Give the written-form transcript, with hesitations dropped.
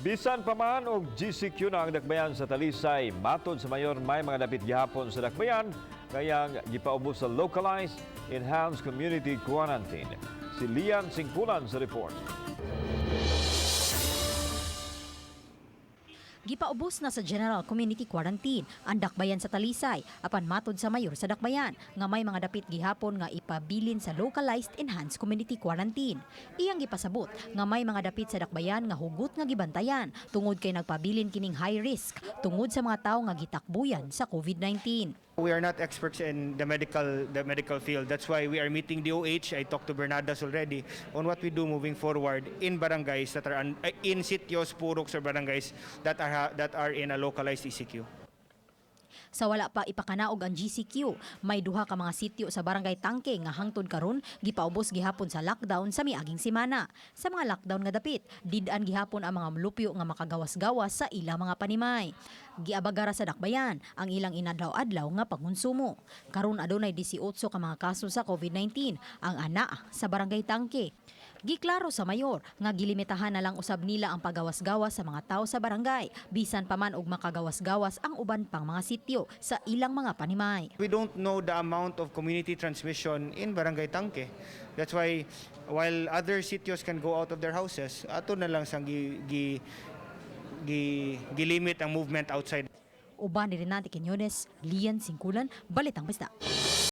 Bisan pa man og GCQ na ang dakbayan sa Talisay, matod sa mayor may mga dapit gihapon sa dakbayan kayang gipaubos sa localized enhanced community quarantine. Si Lian Singkulan sa report. Gipaubos na sa General Community Quarantine ang dakbayan sa Talisay apan matod sa mayor sa dakbayan nga may mga dapit gihapon nga ipabilin sa localized enhanced community quarantine. Iyang gipasabot nga may mga dapit sa dakbayan nga hugot nga gibantayan tungod kay nagpabilin kining high risk tungod sa mga tawo nga gitakbuyan sa COVID-19. We are not experts in the medical field. That's why we are meeting DOH. I talked to Bernadas already on what we do moving forward in barangays that are in sitios, puroks or barangays that are in a localized ECQ. Sa wala pa ipakanaog ang GCQ, may duha ka mga sityo sa Barangay Tangke nga hangtod karon gipaubos gihapon sa lockdown sa miaging semana. Sa mga lockdown nga dapit, did-an gihapon ang mga lupyo nga makagawas-gawas sa ilang mga panimay. Giabagara sa dakbayan ang ilang inadlaw-adlaw nga pangonsumo. Karon adunay 18 ka mga kaso sa COVID-19 ang ana sa Barangay Tangke. Giklaro sa mayor nga gilimitahan na lang usab nila ang pagawas-gawas sa mga tao sa barangay bisan pa man og makagawas-gawas ang uban pang mga sityo sa ilang mga panimay. We don't know the amount of community transmission in Barangay Tangke. That's why while other sitios can go out of their houses, ato na lang sang gilimit ang movement outside. Uban ni Renate Quiñones, Lian Singkulan, Balitang Basta.